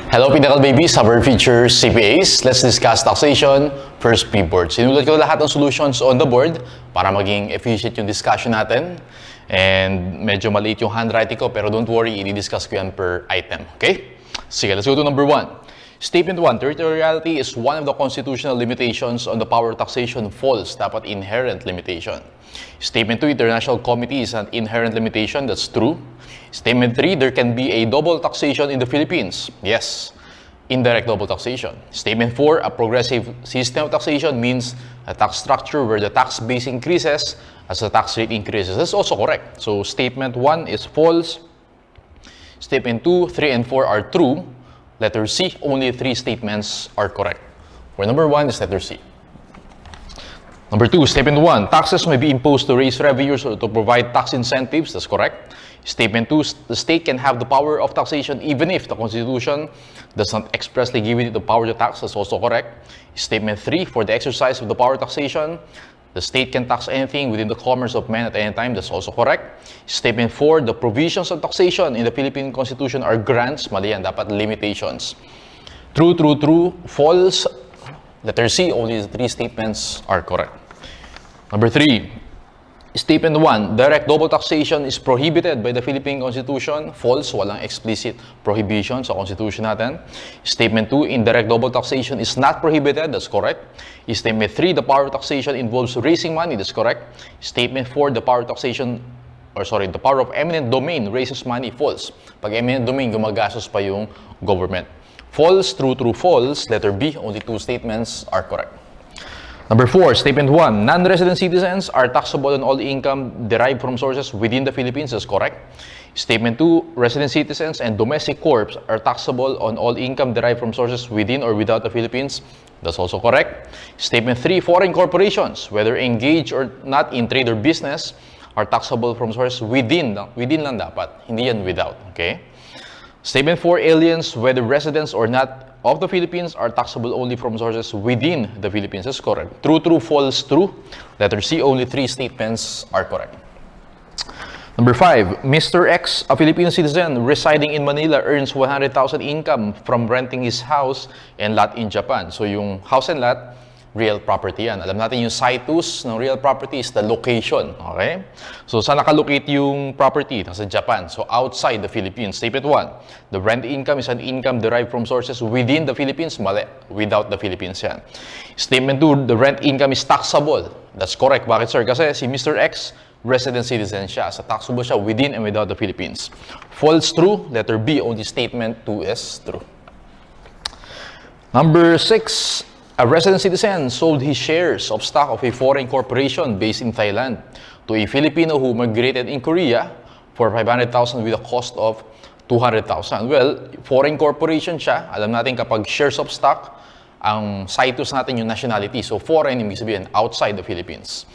Hello Pinnacle Babies, Summer Features CPAs. Let's discuss taxation, first P-board. Sinulat ko lahat ng solutions on the board para maging efficient yung discussion natin. And medyo maliit yung handwriting ko, pero don't worry, i-discuss ko yan per item. Okay? Sige, let's go to number 1. Statement 1, territoriality is one of the constitutional limitations on the power of taxation. False, dapat inherent limitation. Statement 2, international committee is an inherent limitation. That's true. Statement 3, there can be a double taxation in the Philippines. Yes, indirect double taxation. Statement 4, a progressive system of taxation means a tax structure where the tax base increases as the tax rate increases. That's also correct. So statement 1 is false. Statement 2, 3, and 4 are true. Letter C, only 3 statements are correct. For number 1 is letter C. Number 2, statement 1, taxes may be imposed to raise revenues or to provide tax incentives. That's correct. Statement 2, the state can have the power of taxation even if the Constitution does not expressly give it the power to tax. That's also correct. Statement 3, for the exercise of the power of taxation, the state can tax anything within the commerce of men at any time. That's also correct. Statement 4, the provisions of taxation in the Philippine Constitution are grants. Mali yan, dapat limitations. True, true, true. False. Letter C, only 3 statements are correct. Number 3, statement 1, direct double taxation is prohibited by the Philippine Constitution. False, walang explicit prohibition sa Constitution natin. Statement 2, indirect double taxation is not prohibited. That's correct. Statement 3, the power of taxation involves raising money. That's correct. Statement 4, the power of taxation, the power of eminent domain raises money. False. Pag eminent domain, gumagastos pa yung government. False, true, true, false. Letter B, only 2 statements are correct. Number 4, statement 1, non-resident citizens are taxable on all income derived from sources within the Philippines. That's correct. Statement 2, resident citizens and domestic corps are taxable on all income derived from sources within or without the Philippines. That's also correct. Statement 3, foreign corporations, whether engaged or not in trade or business, are taxable from sources within lang dapat, hindi yan without. Okay? Statement 4, aliens, whether residents or not of the Philippines, are taxable only from sources within the Philippines. That's correct. True, true, false, true. Letter C, only 3 statements are correct. Number 5, Mr. X, a Filipino citizen residing in Manila, earns 100,000 income from renting his house and lot in Japan. So yung house and lot, real property yan. Alam natin yung situs ng real property is the location. Okay? So, saan nakalocate yung property? Nasa Japan. So, outside the Philippines. Statement 1, the rent income is an income derived from sources within the Philippines. Mali. Without the Philippines yan. Statement 2, the rent income is taxable. That's correct. Bakit, sir? Kasi si Mr. X, resident citizen siya. So, taxable siya within and without the Philippines. False, true. Letter B, only statement 2 is true. Number 6, a resident citizen sold his shares of stock of a foreign corporation based in Thailand to a Filipino who migrated in Korea for 500,000 with a cost of 200,000. Well, foreign corporation siya. Alam natin kapag shares of stock, ang situs natin yung nationality. So, foreign, ibig sabihin, outside the Philippines.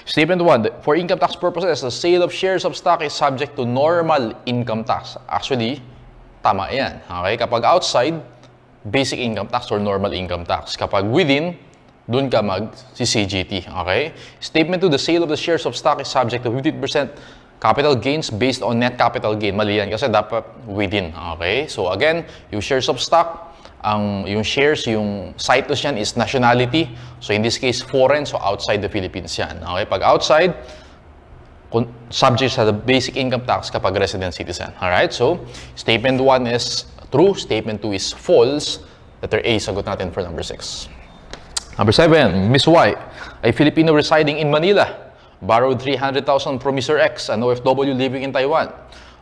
Statement 1, for income tax purposes, the sale of shares of stock is subject to normal income tax. Actually, tama yan. Okay? Kapag outside, basic income tax or normal income tax. Kapag within, dun ka mag-CGT. Okay? Statement 2, the sale of the shares of stock is subject to 15% capital gains based on net capital gain. Mali yan kasi dapat within. Okay? So again, yung shares of stock, yung shares, yung situs yan is nationality. So in this case, foreign, so outside the Philippines yan. Okay? Pag outside, subject sa the basic income tax kapag resident citizen. Alright? So, statement 1 is true. Statement 2 is false. Letter A, sagot natin for number 6. Number 7, Ms. Y, a Filipino residing in Manila, borrowed 300,000 from Mr. X, an OFW living in Taiwan.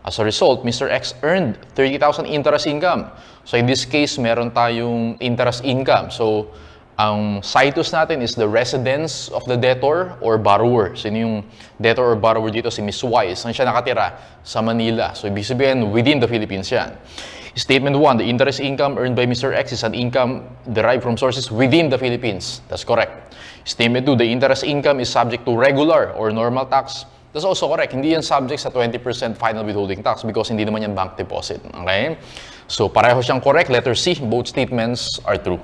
As a result, Mr. X earned 30,000 interest income. So in this case, meron tayong interest income. So, ang situs natin is the residence of the debtor or borrower. Sino yung debtor or borrower dito? Si Ms. Y. Saan siya nakatira? Sa Manila. So, ibig sabihin, within the Philippines yan. Statement 1, the interest income earned by Mr. X is an income derived from sources within the Philippines. That's correct. Statement 2, the interest income is subject to regular or normal tax. That's also correct. Hindi yan subject sa 20% final withholding tax because hindi naman yan bank deposit. Okay? So, pareho siyang correct. Letter C, both statements are true.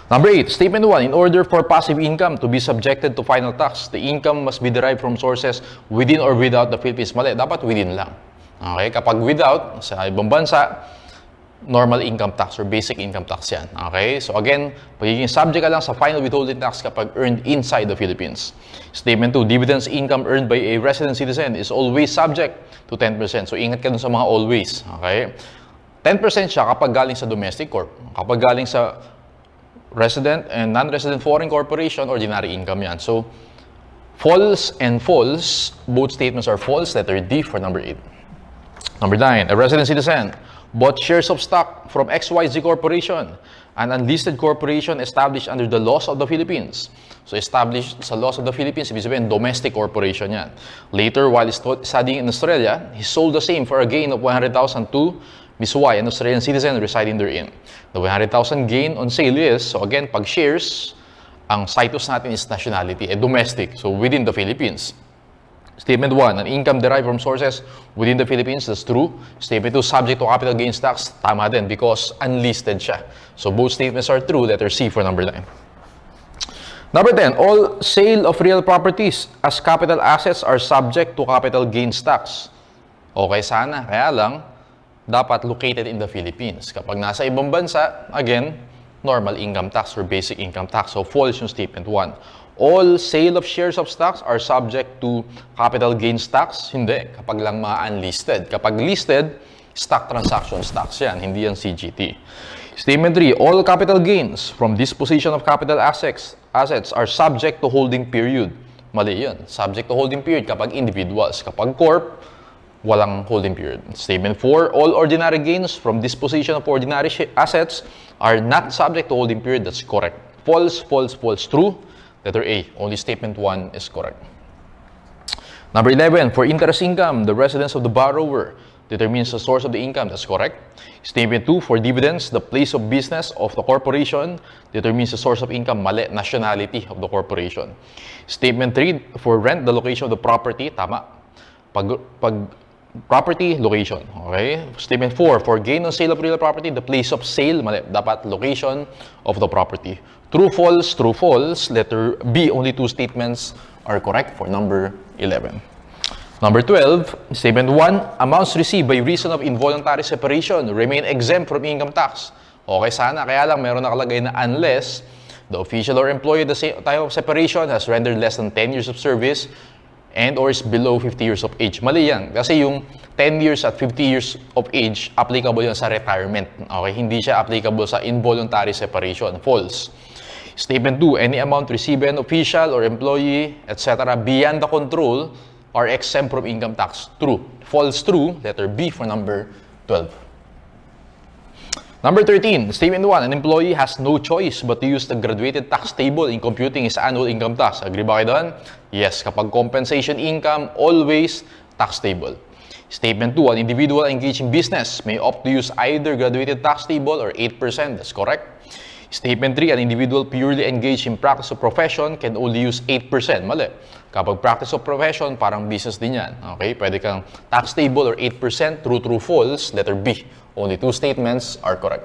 Number 8, statement 1, in order for passive income to be subjected to final tax, the income must be derived from sources within or without the Philippines. Mali, dapat within lang. Okay, kapag without, sa ibang bansa, normal income tax or basic income tax yan. Okay? So again, pagiging subject ka lang sa final withholding tax kapag earned inside the Philippines. Statement 2, dividends income earned by a resident citizen is always subject to 10%. So ingat ka dun sa mga always. Okay? 10% siya kapag galing sa domestic corp. Kapag galing sa resident and non-resident foreign corporation, ordinary income yan. So, false and false, both statements are false. Letter D for number 8. Number 9, a resident citizen bought shares of stock from XYZ Corporation, an unlisted corporation established under the laws of the Philippines. So, established sa laws of the Philippines, ibig sabihin, domestic corporation yan. Later, while studying in Australia, he sold the same for a gain of 100,000 to Ms. Y, an Australian citizen residing therein. The 100,000 gain on sale is, so again, pag shares, ang situs natin is nationality, domestic, so within the Philippines. Statement 1, an income derived from sources within the Philippines, that's true. Statement 2, subject to capital gains tax, tama din because unlisted siya. So both statements are true, letter C for number 9. Number 10, all sale of real properties as capital assets are subject to capital gains tax. Okay sana, kaya lang, dapat located in the Philippines. Kapag nasa ibang bansa, again, normal income tax or basic income tax. So false yung statement 1. All sale of shares of stocks are subject to capital gains tax? Hindi. Kapag lang mga unlisted. Kapag listed, stock transactions tax yan. Hindi yan CGT. Statement 3. All capital gains from disposition of capital assets are subject to holding period. Mali yun. Subject to holding period kapag individuals. Kapag corp, walang holding period. Statement 4. All ordinary gains from disposition of ordinary assets are not subject to holding period. That's correct. False, false, false, true. Letter A, only statement 1 is correct. Number 11, for interest income, the residence of the borrower determines the source of the income. That's correct. Statement 2, for dividends, the place of business of the corporation determines the source of income. Mali, nationality of the corporation. Statement 3, for rent, the location of the property. Tama. Pag property, location. Okay? Statement 4, for gain on sale of real property, the place of sale. Mali, dapat location of the property. True, false, true, false. Letter B, only 2 statements are correct for number 11. Number 12, statement 1, amounts received by reason of involuntary separation remain exempt from income tax. Okay sana, kaya lang meron nakalagay na unless the official or employee at the time of separation has rendered less than 10 years of service and or is below 50 years of age. Mali yan. Kasi yung 10 years at 50 years of age, applicable yan sa retirement. Okay? Hindi siya applicable sa involuntary separation. False. Statement 2, any amount received by an official or employee, etc. beyond the control are exempt from income tax. True. False, true. Letter B for number 12. Number 13, statement 1, an employee has no choice but to use the graduated tax table in computing his annual income tax. Agree ba kayo doon? Yes, kapag compensation income, always tax table. Statement 2, an individual engaged in business may opt to use either graduated tax table or 8%. That's correct. Statement 3, an individual purely engaged in practice of profession can only use 8%. Mali. Kapag practice of profession, parang business din yan. Okay? Pwede kang tax table or 8%. True, true, false. Letter B. Only 2 statements are correct.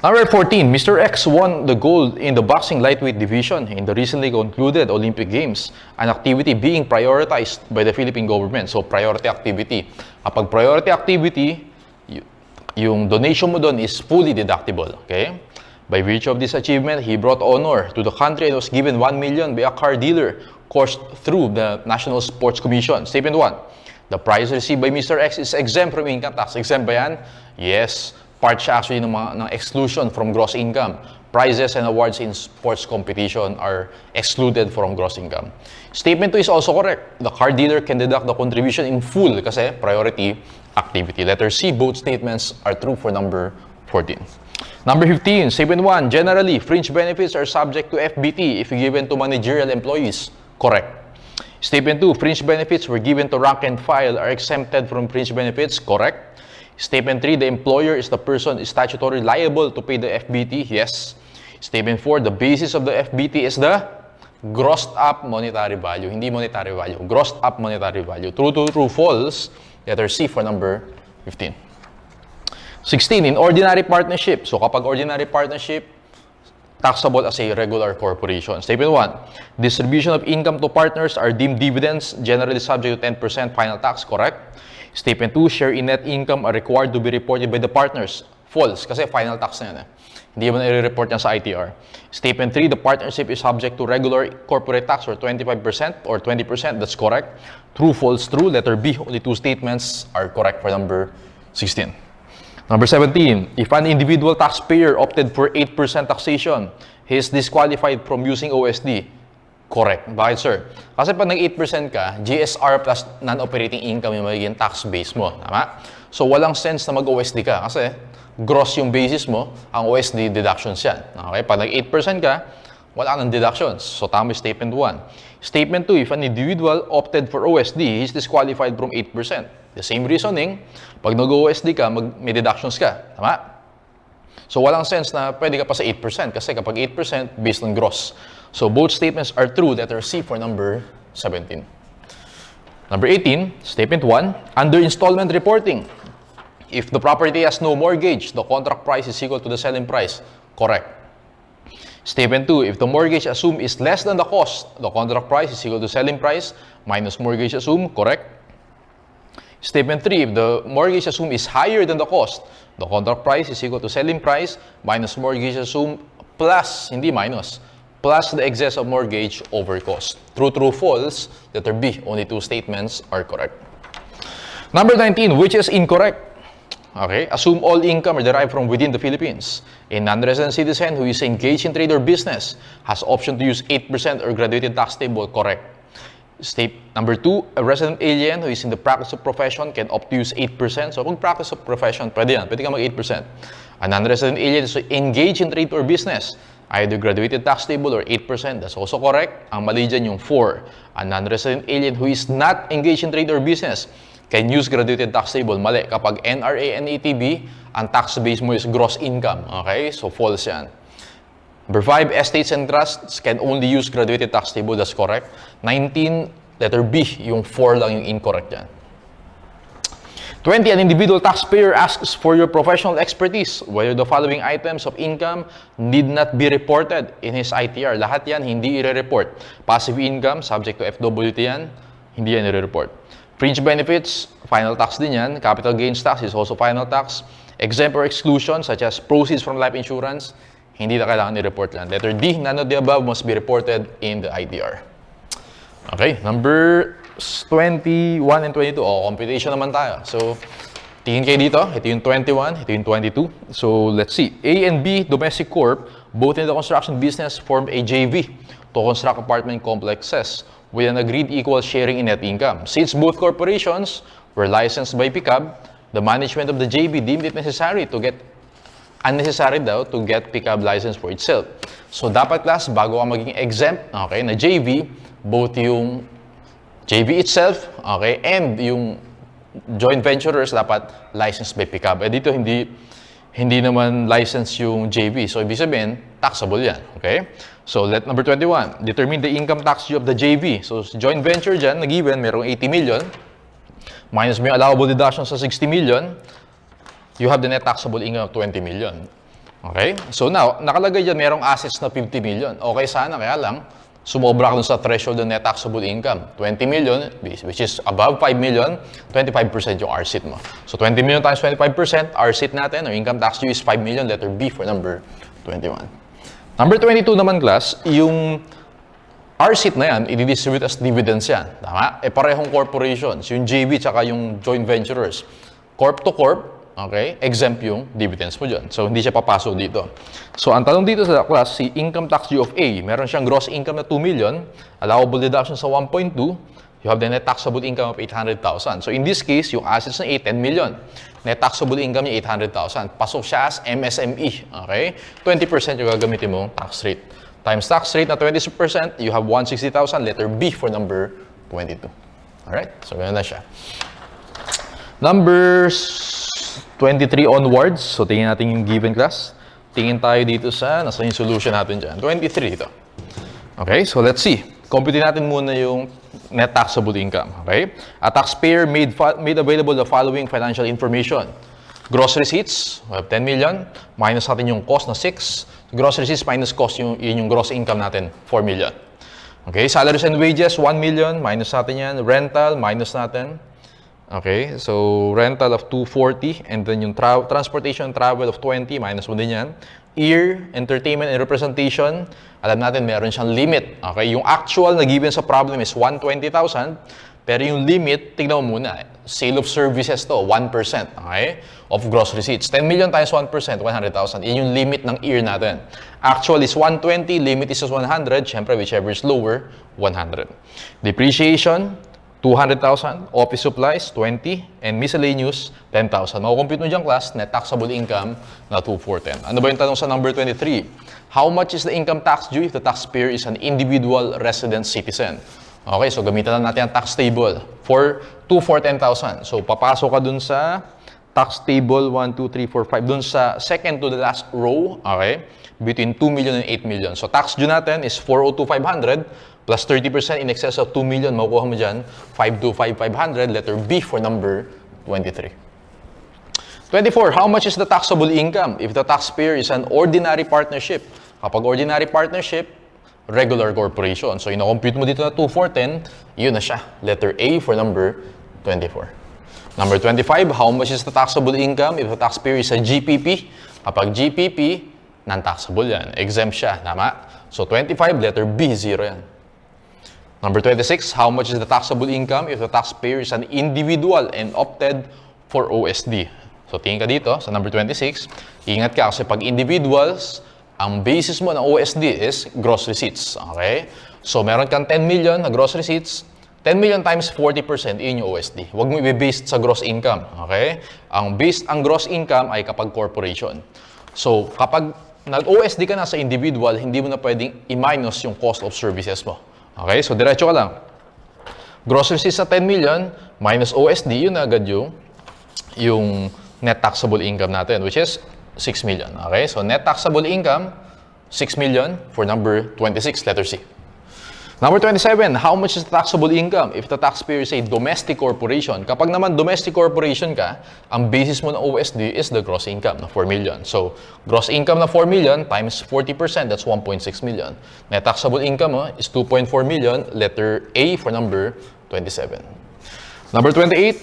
Number 14, Mr. X won the gold in the boxing lightweight division in the recently concluded Olympic Games, an activity being prioritized by the Philippine government. So, priority activity. Kapag priority activity, yung donation mo doon is fully deductible. Okay? By virtue of this achievement, he brought honor to the country and was given 1 million by a car dealer coursed through the National Sports Commission. Statement 1, the prize received by Mr. X is exempt from income tax. Exempt ba yan? Yes. Part siya actually ng exclusion from gross income. Prizes and awards in sports competition are excluded from gross income. Statement 2 is also correct. The car dealer can deduct the contribution in full kasi priority activity. Letter C, both statements are true for number 14. Number 15, statement 1, generally, fringe benefits are subject to FBT if given to managerial employees. Correct. Statement 2, fringe benefits were given to rank and file are exempted from fringe benefits. Correct. Statement 3, the employer is the person statutorily liable to pay the FBT. Yes. Statement 4, the basis of the FBT is the grossed up monetary value. Hindi monetary value. Grossed up monetary value. True, true, false. Letter C for number 15. 16, in ordinary partnership. So kapag ordinary partnership, taxable as a regular corporation. Statement 1, distribution of income to partners are deemed dividends, generally subject to 10% final tax. Correct. Statement 2, share in net income are required to be reported by the partners. False, kasi final tax na yan. Hindi mo na i-report yan sa ITR. Statement 3, the partnership is subject to regular corporate tax or 25% or 20%. That's correct. True, false, true. Letter B, only 2 statements are correct for number 16. Number 17, if an individual taxpayer opted for 8% taxation, he is disqualified from using OSD. Correct. Bakit, sir? Kasi pag nag-8% ka, GSR plus non-operating income yung magiging tax base mo. Tama? So, walang sense na mag-OSD ka kasi gross yung basis mo, ang OSD deductions yan. Okay? Pag nag-8% ka, wala nang deductions. So, tama yung statement 1. Statement 2, if an individual opted for OSD, he is disqualified from 8%. The same reasoning, pag nag-OSD ka, may deductions ka. Tama? So, walang sense na pwede ka pa sa 8% kasi kapag 8% based on gross. So, both statements are true. Letter C for number 17. Number 18, statement 1, under installment reporting, if the property has no mortgage, the contract price is equal to the selling price. Correct. Statement 2, if the mortgage assumed is less than the cost, the contract price is equal to selling price minus mortgage assumed. Correct. Statement 3, if the mortgage assumed is higher than the cost, the contract price is equal to selling price minus mortgage assumed plus, hindi minus, plus the excess of mortgage over cost. True, true, false. Letter B, only 2 statements are correct. Number 19, which is incorrect? Okay, assume all income are derived from within the Philippines. A non-resident citizen who is engaged in trade or business has option to use 8% or graduated tax table. Correct. Number 2, a resident alien who is in the practice of profession can opt to use 8%. So, kung practice of profession, pwede yan. Pwede ka mag 8%. A non-resident alien is engaged in trade or business, either graduated tax table or 8%. That's also correct. Ang mali dyan yung 4. A non-resident alien who is not engaged in trade or business can use graduated tax table. Mali. Kapag NRA and ATB, ang tax base mo is gross income. Okay? So, false yan. Number 5, estates and trusts can only use graduated tax table. That's correct. 19, letter B, yung 4 lang yung incorrect yan. 20, an individual taxpayer asks for your professional expertise whether the following items of income need not be reported in his ITR. Lahat yan, hindi i-report. Passive income, subject to FWT yan, hindi yan i-report. Fringe benefits, final tax din yan. Capital gains tax is also final tax. Exempt or exclusion, such as proceeds from life insurance, hindi na kailangan i-report yan. Letter D, none of the above must be reported in the ITR. Okay, number 21 and 22. Oh, computation naman tayo. So, tingin kayo dito. Ito yung 21, ito yung 22. So, let's see. A and B, domestic corp, both in the construction business, form a JV to construct apartment complexes with an agreed equal sharing in net income. Since both corporations were licensed by PICAB, the management of the JV deemed it unnecessary daw to get PICAB license for itself. So, dapat class, bago ka maging exempt, okay, na JV, both yung JV itself, okay, and yung joint venturers dapat licensed by PICAB. Eh dito, hindi naman license yung JV. So, ibig sabihin, taxable yan, okay? So, number 21, determine the income tax due of the JV. So, joint venture dyan, nag-given, merong 80 million, minus mo yung allowable deduction sa 60 million, you have the net taxable income of 20 million. Okay? So now, nakalagay dyan merong assets na 50 million. Okay sana, kaya lang, sumobra ka dun sa threshold ng net taxable income. 20 million, which is above 5 million, 25% yung RSIT mo. So 20 million times 25%, RSIT natin, or income tax due is 5 million, letter B for number 21. Number 22 naman, class, yung RSIT na yan, i-distribute as dividends yan. Tama? E parehong corporations, yung JV tsaka yung joint venturers. Corp to corp, okay, exempt yung dividends mo dyan. So, hindi siya papasok dito. So, ang tanong dito sa class, si income tax due of A, meron siyang gross income na 2 million, allowable deduction sa 1.2, you have the net taxable income of 800,000. So, in this case, yung assets na 10 million. Net taxable income niya 800,000. Pasok siya as MSME, okay? 20% yung gagamitin mong tax rate. Times tax rate na 20%, you have 160,000, letter B for number 22. Alright? So, ganun na siya. Numbers 23 onwards. So, tingin natin yung given class. Tingin tayo dito sa, nasa yung solution natin dyan. 23 dito. Okay, so let's see. Compute natin muna yung net taxable income. Okay? A taxpayer made available the following financial information. Gross receipts, we have 10 million. Minus natin yung cost na 6. Gross receipts minus cost, yun yung gross income natin, 4 million. Okay, salaries and wages, 1 million. Minus natin yan. Rental, minus natin. Okay, so rental of 240 and then yung transportation and travel of 20, minus 1 din yan. Ear, entertainment and representation, alam natin meron siyang limit. Okay, yung actual na given sa problem is 120,000, pero yung limit, tignan mo muna, sale of services to, 1%, okay, of gross receipts. 10 million times 1%, 100,000. Yun yung limit ng ear natin. Actual is 120, limit is 100, syempre whichever is lower, 100. Depreciation, 200,000, office supplies, 20, and miscellaneous, 10,000. Makukompute mo dyan, class, net taxable income na 2,410. Ano ba yung tanong sa number 23? How much is the income tax due if the taxpayer is an individual resident citizen? Okay, so gamitan na natin ang tax table for 2,410,000. So papasok ka dun sa tax table 1, 2, 3, 4, 5, dun sa second to the last row, okay, between 2 million and 8 million. So tax due natin is 402,500 plus 30% in excess of 2 million, makukuha mo dyan, 525,500, letter B for number 23. 24, how much is the taxable income if the taxpayer is an ordinary partnership? Kapag ordinary partnership, regular corporation. So, ino-compute mo dito na 2,410, yun na siya. Letter A for number 24. Number 25, how much is the taxable income if the taxpayer is a GPP? Kapag GPP, non-taxable yan. Exempt siya, tama? So, 25, letter B, 0 yan. Number 26, how much is the taxable income if the taxpayer is an individual and opted for OSD? So, tingin ka dito sa number 26. Ingat ka kasi pag individuals, ang basis mo ng OSD is gross receipts. Okay? So, meron kang 10 million na gross receipts. 10 million times 40%, yun yung OSD. Huwag mo i-based sa gross income. Okay? Ang based ang gross income ay kapag corporation. So, kapag nag-OSD ka na sa individual, hindi mo na pwedeng i-minus yung cost of services mo. Okay? So, diretso ka lang. Gross receipts sa 10 million minus OSD, yun na agad yung net taxable income natin, which is 6 million. Okay? So, net taxable income, 6 million for number 26, letter C. Number 27, how much is the taxable income if the taxpayer is a domestic corporation? Kapag naman domestic corporation ka, ang basis mo ng OSD is the gross income na 4 million. So, gross income na 4 million times 40%, that's 1.6 million. Net taxable income is 2.4 million, letter A for number 27. Number 28,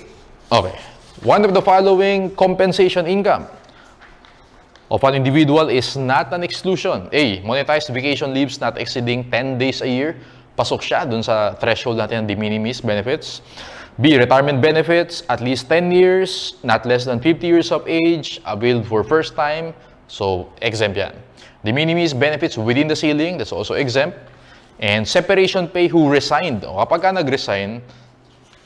okay. One of the following compensation income of an individual is not an exclusion. A, monetized vacation leaves not exceeding 10 days a year. Pasok siya dun sa threshold natin ng de minimis benefits. B, retirement benefits, at least 10 years, not less than 50 years of age, availed for first time. So, exempt yan. De minimis benefits within the ceiling, that's also exempt. And separation pay who resigned. O, kapag ka nag-resign,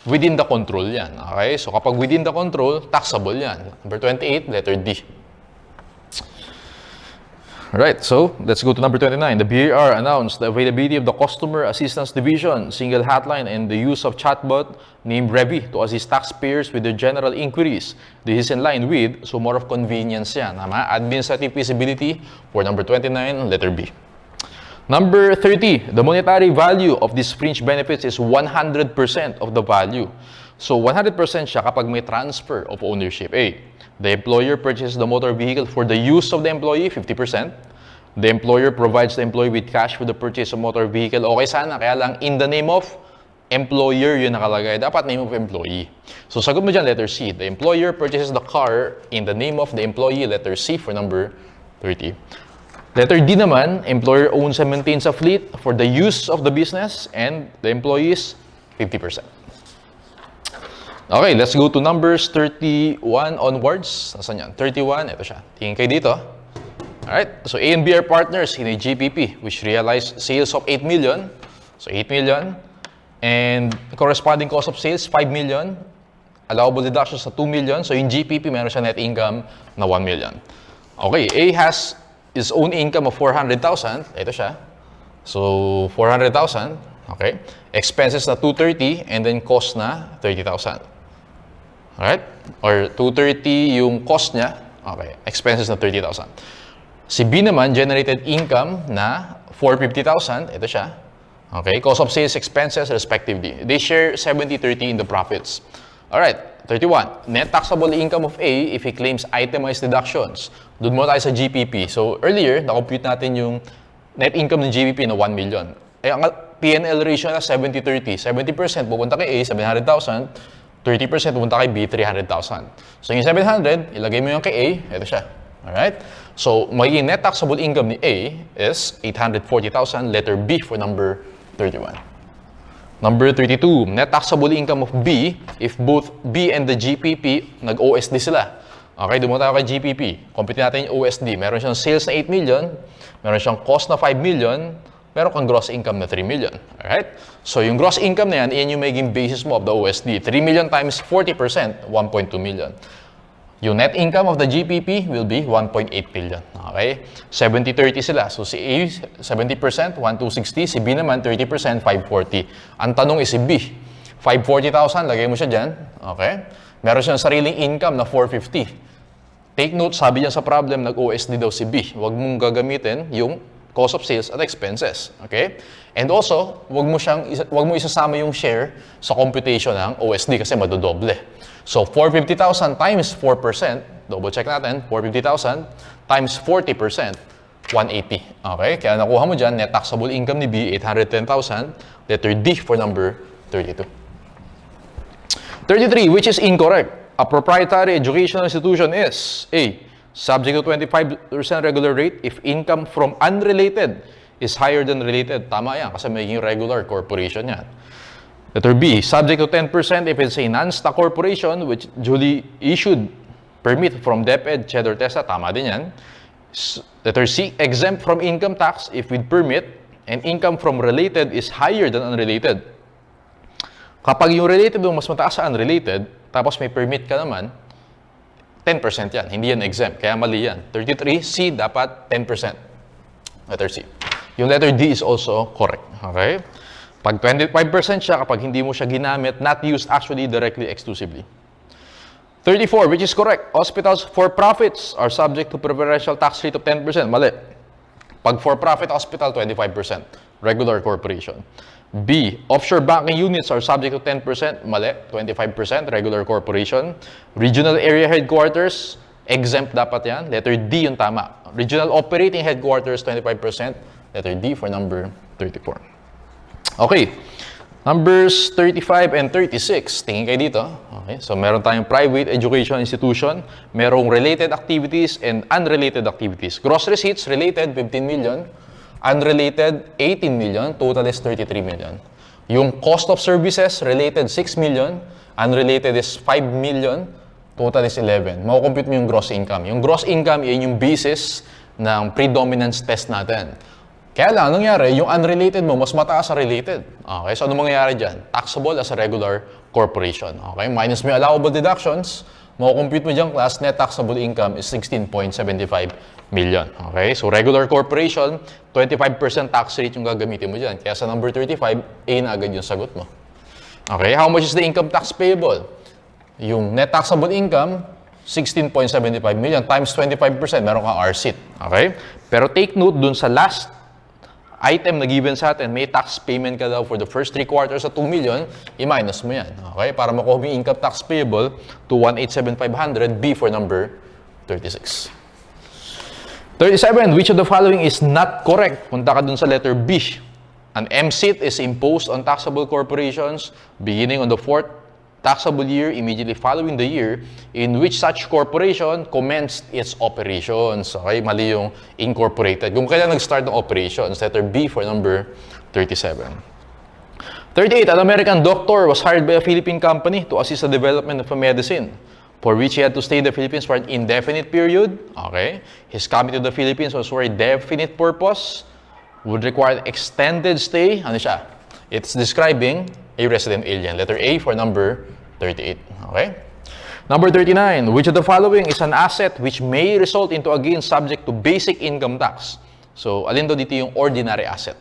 within the control yan. Okay? So, kapag within the control, taxable yan. Number 28, letter D. Right, so let's go to number 29. The BAR announced the availability of the Customer Assistance Division single hotline and the use of chatbot named Revi to assist taxpayers with their general inquiries. This is in line with, so more of convenience yan. Administrative feasibility for number 29, letter B. Number 30, the monetary value of these fringe benefits is 100% of the value. So 100% siya kapag may transfer of ownership. A, the employer purchases the motor vehicle for the use of the employee, 50%. The employer provides the employee with cash for the purchase of motor vehicle. Okay sana, kaya lang in the name of employer yun nakalagay. Dapat name of employee. So sagot mo dyan, letter C. The employer purchases the car in the name of the employee, letter C for number 30. Letter D naman, employer owns and maintains a fleet for the use of the business and the employees, 50%. Okay, let's go to numbers 31 onwards. Nasaan yan? 31, ito siya. Tingin kayo dito. Alright, so A and B are partners in a GPP which realized sales of 8 million. So 8 million. And corresponding cost of sales, 5 million. Allowable deductions sa 2 million. So yung GPP, meron siya net income na 1 million. Okay, A has his own income of 400,000. Ito siya. So 400,000. Okay. Expenses na 230 and then cost na 30,000. Alright? Or 230 yung cost niya. Okay. Expenses na 30,000. Si B naman, generated income na 450,000. Ito siya. Okay. Cost of sales, expenses, respectively. They share 70-30 in the profits. Alright. 31. Net taxable income of A if he claims itemized deductions. Doon mo tayo sa GPP. So, earlier, na-compute natin yung net income ng GPP na 1 million. Eh, ang P&L ratio na 70-30. 70% pupunta kay A, 700,000. 30% pumunta kay B, 300,000. So yung 700, ilagay mo yung kay A, ito siya. Alright? So magiging net taxable income ni A is 840,000, letter B for number 31. Number 32, net taxable income of B if both B and the GPP nag-OSD sila. Okay, dumunta tayo kay GPP. Compute natin yung OSD. Meron siyang sales na 8 million, meron siyang cost na 5 million, meron kang gross income na 3 million. Alright? So yung gross income na yan, iyan yung magiging basis mo of the OSD. 3 million times 40%, 1.2 million. Yung net income of the GPP will be 1.8 billion. Okay? 70-30 sila. So si A, 70%, 1,260. Si B naman, 30%, 540. Ang tanong is si B. 540,000, lagay mo siya dyan. Okay? Meron siyang sariling income na 450. Take note, sabi niya sa problem, nag-OSD daw si B. Huwag mong gagamitin yung cost of sales at expenses. Okay? And also, huwag mo isasama yung share sa computation ng OSD kasi madodoble. So, 450,000 times 4%, double check natin, 450,000 times 40%, 180. Okay? Kaya nakuha mo dyan, net taxable income ni B, 810,000. Letter D for number 32. 33, which is incorrect. A proprietary educational institution is A, subject to 25% regular rate if income from unrelated is higher than related. Tama yan, kasi magiging regular corporation yan. Letter B, subject to 10% if it's a non-stock corporation which duly issued permit from DepEd, Cheddar TESA. Tama din yan. Letter C, exempt from income tax if with permit and income from related is higher than unrelated. Kapag yung related mo mas mataas sa unrelated, tapos may permit ka naman, 10% yan. Hindi yan exempt. Kaya mali yan. 33, C, dapat 10%. Letter C. Yung letter D is also correct. Okay? Pag 25% siya, kapag hindi mo siya ginamit, not used actually directly, exclusively. 34, which is correct. Hospitals for profits are subject to preferential tax rate of 10%. Mali. Pag for-profit hospital, 25%. Regular corporation. B, offshore banking units are subject to 10%. Mali. 25%. Regular corporation. Regional area headquarters, exempt dapat yan. Letter D yung tama. Regional operating headquarters, 25%. Letter D for number 34. Okay. Numbers 35 and 36. Tingin kayo dito. Okay. So, meron tayong private education institution. Merong related activities and unrelated activities. Gross receipts, related, 15 million. Unrelated, 18 million. Total is 33 million. Yung cost of services, related, 6 million. Unrelated is 5 million. Total is 11. Makukompute mo yung gross income. Yung gross income, yun yung basis ng predominance test natin. Kaya lang, nangyari, yung unrelated mo, mas mataas sa related. Okay, so ano mangyayari dyan? Taxable as a regular corporation. Okay, minus mo yung allowable deductions, makukompute mo dyan, class net taxable income is 16.75 million. Okay, so regular corporation, 25% tax rate yung gagamitin mo dyan. Kaya sa number 35, A na agad yung sagot mo. Okay, how much is the income tax payable? Yung net taxable income, 16.75 million times 25%, meron kang RCIT. Okay, pero take note dun sa last item na given sa atin, may tax payment ka daw for the first 3 quarters sa 2 million, i-minus mo yan. Okay? Para makuha mo yung income tax payable to 187,500, B for number 36. 37, which of the following is not correct? Punta ka dun sa letter B. An MSIT is imposed on taxable corporations beginning on the 4th taxable year immediately following the year in which such corporation commenced its operations. Okay, mali yung incorporated. Kung kailan nag-start ng operations, letter B for number 37. 38, an American doctor was hired by a Philippine company to assist the development of a medicine for which he had to stay in the Philippines for an indefinite period. Okay, his coming to the Philippines was for a definite purpose, would require extended stay. Ano siya? It's describing a resident alien. Letter A for number 38. Okay? Number 39. Which of the following is an asset which may result into a gain subject to basic income tax? So, alin daw dito yung ordinary asset?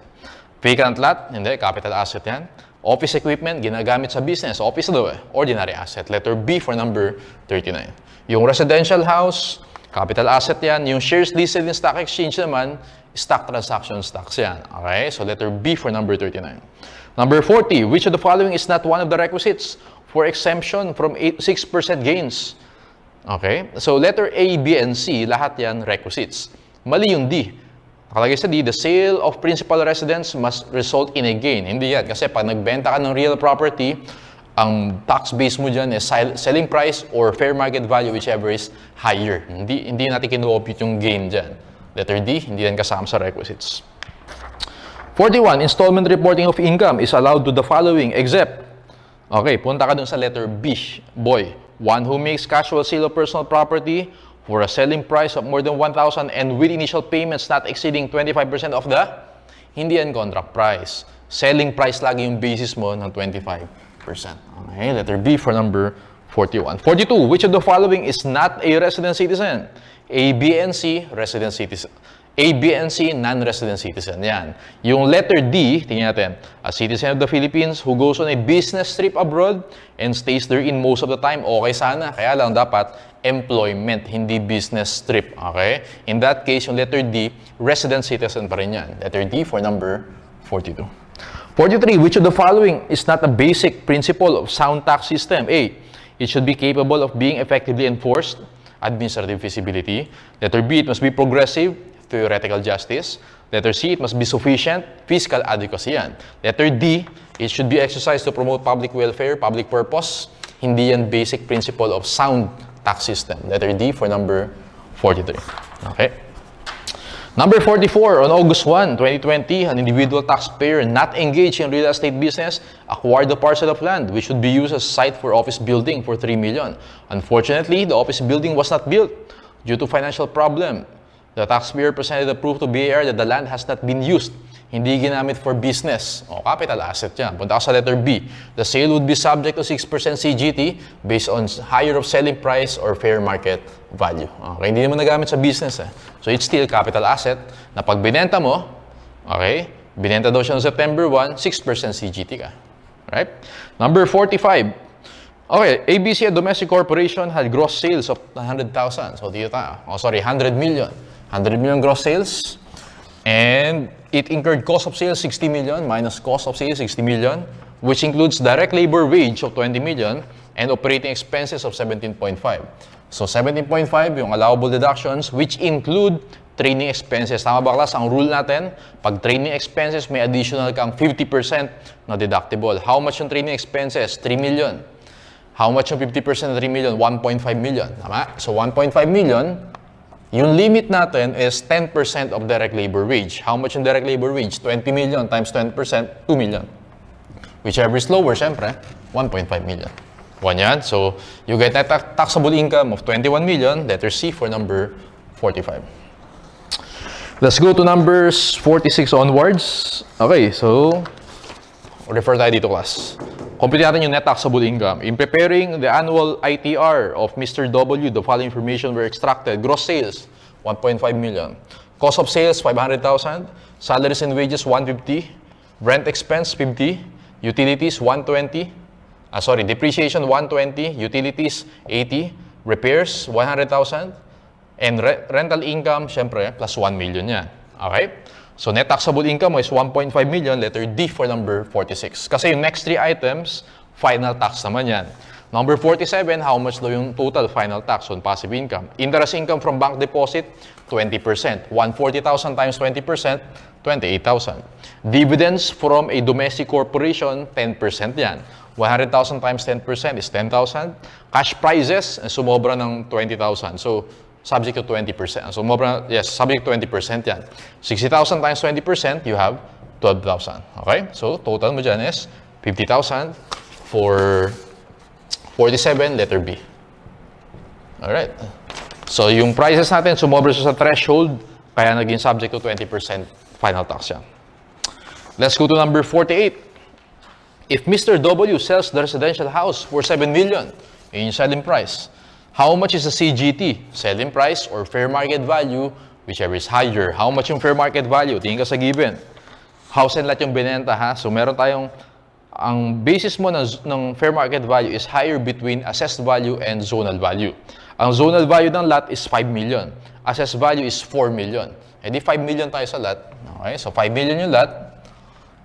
Vacant lot? Hindi. Capital asset yan. Office equipment, ginagamit sa business. Office daw eh. Ordinary asset. Letter B for number 39. Yung residential house, capital asset yan. Yung shares listed in stock exchange naman, stock transactions tax yan. Okay? So, letter B for number 39. Number 40, which of the following is not one of the requisites for exemption from 6% gains? Okay? So, letter A, B, and C, lahat yan requisites. Mali yung D. Nakalagay sa D, the sale of principal residence must result in a gain. Hindi yan. Kasi pag nagbenta ka ng real property, ang tax base mo dyan is selling price or fair market value, whichever is higher. Hindi natin kino-compute yung gain dyan. Letter D, hindi yan kasama sa requisites. 41, installment reporting of income is allowed to the following except, okay, punta ka dun sa letter B, boy. One who makes casual sale of personal property for a selling price of more than 1,000 and with initial payments not exceeding 25% of the hindi yan contract price. Selling price lagi yung basis mo ng 25%. Okay, letter B for number 41. 42, which of the following is not a resident citizen? A, B, and C, resident citizen. A, B, and C, non-resident citizen. Yan. Yung letter D, tingnan natin, a citizen of the Philippines who goes on a business trip abroad and stays there in most of the time. Okay sana, kaya lang dapat employment, hindi business trip. Okay? In that case, yung letter D, resident citizen pa rin yan. Letter D for number 42. 43, which of the following is not a basic principle of sound tax system? A, it should be capable of being effectively enforced, administrative feasibility. Letter B, it must be progressive, theoretical justice. Letter C, it must be sufficient, fiscal adequacy yan. Letter D, it should be exercised to promote public welfare, public purpose. Hindi yan basic principle of sound tax system. Letter D for number 43. Okay. Number 44, on August 1, 2020, an individual taxpayer not engaged in real estate business acquired a parcel of land which should be used as a site for office building for 3 million. Unfortunately, the office building was not built due to financial problem. The taxpayer presented the proof to BAR that the land has not been used. Hindi ginamit for business. O, capital asset yan. Punta ka sa letter B. The sale would be subject to 6% CGT based on higher of selling price or fair market value. Okay, hindi naman nagamit sa business eh. So, it's still capital asset na pag binenta mo, okay, binenta daw siya noong September 1, 6% CGT ka. Right? Number 45. Okay, ABC, a domestic corporation, had gross sales of 100,000. So, dito tayo. Oh, sorry, 100 million. 100 million gross sales. And it incurred cost of sales 60 million minus cost of sales 60 million, which includes direct labor wage of 20 million and operating expenses of 17.5. So 17.5 yung allowable deductions, which include training expenses. Tama ba class? Ang rule natin, pag training expenses, may additional kang 50% na deductible. How much yung training expenses? 3 million. How much yung 50% na 3 million? 1.5 million. Tama? So 1.5 million, yung limit natin is 10% of direct labor wage. How much yung direct labor wage? 20 million times 20%, 2 million. Whichever is lower, syempre, 1.5 million. One yan. So, you get net taxable income of 21 million, letter C for number 45. Let's go to numbers 46 onwards. Okay, so, refer tayo dito class. Complete natin yung net taxable income. In preparing the annual ITR of Mr. W, the following information were extracted. Gross sales, 1.5 million. Cost of sales, 500,000. Salaries and wages, 150. Rent expense, 50. Utilities, 120. Depreciation, 120. Utilities, 80. Repairs, 100,000. And rental income, syempre, plus 1 million yan. Okay? So, net taxable income is 1.5 million, letter D for number 46. Kasi yung next three items, final tax naman yan. Number 47, how much daw yung total final tax on passive income? Interest income from bank deposit, 20%. 140,000 times 20%, 28,000. Dividends from a domestic corporation, 10% yan. 100,000 times 10% is 10,000. Cash prizes, sumobra ng 20,000. So, subject to 20%. So, subject to 20% yan. 60,000 times 20%, you have 12,000. Okay? So, total mo dyan is 50,000 for 47, letter B. Alright. So, yung prices natin, sumobra siya sa threshold, kaya naging subject to 20% final tax yan. Let's go to number 48. If Mr. W sells the residential house for 7 million in selling price, how much is the CGT? Selling price or fair market value, whichever is higher. How much yung fair market value? Tingin ka sa given. House and lot yung binenta ha. So meron tayong, ang basis mo ng fair market value is higher between assessed value and zonal value. Ang zonal value ng lot is 5 million. Assessed value is 4 million. E di 5 million tayo sa lot. Okay, so 5 million yung lot.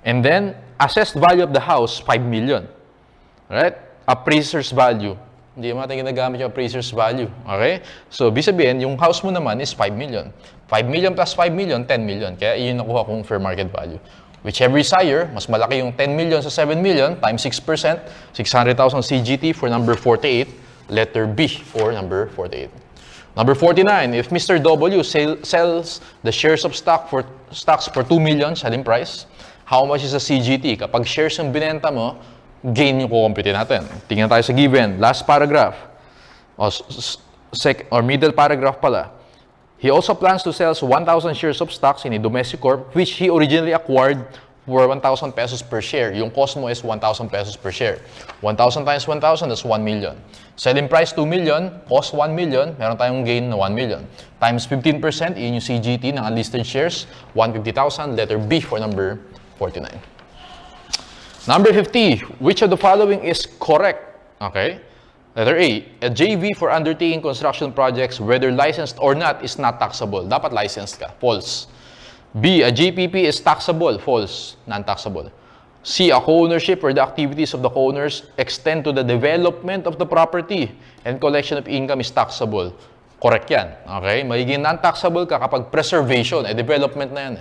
And then, assessed value of the house, 5 million. Right? Appraiser's value. Hindi natin ginagamit yung appraiser's value. Okay? So, ibig sabihin, yung house mo naman is 5 million. 5 million plus 5 million, 10 million. Kaya yun nakuha kong fair market value. Whichever is higher, mas malaki yung 10 million sa 7 million times 6%, 600,000 CGT for number 48, letter B for number 48. Number 49, if Mr. W sells the shares of stocks for 2 million selling price, how much is the CGT? Kapag shares yung binenta mo, gain yung kukumpute natin. Tingnan tayo sa given. Last paragraph. Or middle paragraph pala. He also plans to sell 1,000 shares of stocks in a domestic corp which he originally acquired for 1,000 pesos per share. Yung cost mo is 1,000 pesos per share. 1,000 times 1,000, that's 1 million. Selling price 2 million, cost 1 million, meron tayong gain na 1 million. Times 15%, yun yung CGT ng unlisted shares, 150,000, letter B for number 49. Number 50, which of the following is correct? Okay. Letter A JV for undertaking construction projects, whether licensed or not, is not taxable. Dapat licensed ka. False. B, a JPP is taxable. False. Non-taxable. C, a co-ownership where the activities of the co-owners extend to the development of the property and collection of income is taxable. Correct yan. Okay? Magiging non-taxable ka kapag preservation, development na yan.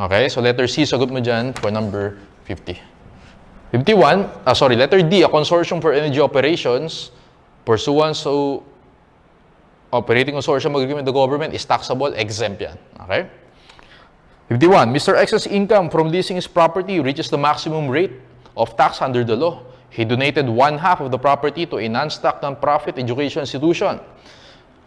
Okay? So letter C, sagot mo dyan for number 50. 51, letter D, a consortium for energy operations pursuant to operating consortium agreement with the government is taxable, exempt yan. Okay? 51, Mr. X's income from leasing his property reaches the maximum rate of tax under the law. He donated 1/2 of the property to a non-stock non-profit education institution.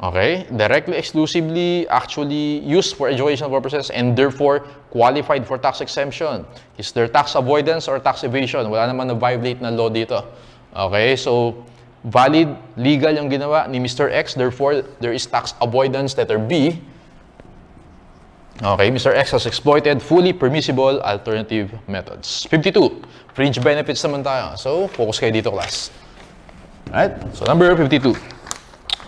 Okay? Directly, exclusively, actually used for educational purposes and therefore qualified for tax exemption. Is there tax avoidance or tax evasion? Wala naman na-violate na law dito. Okay? So, valid, legal yung ginawa ni Mr. X. Therefore, there is tax avoidance, letter B. Okay? Mr. X has exploited fully permissible alternative methods. 52. Fringe benefits naman tayo. So, focus kayo dito, class. Alright? So, number 52.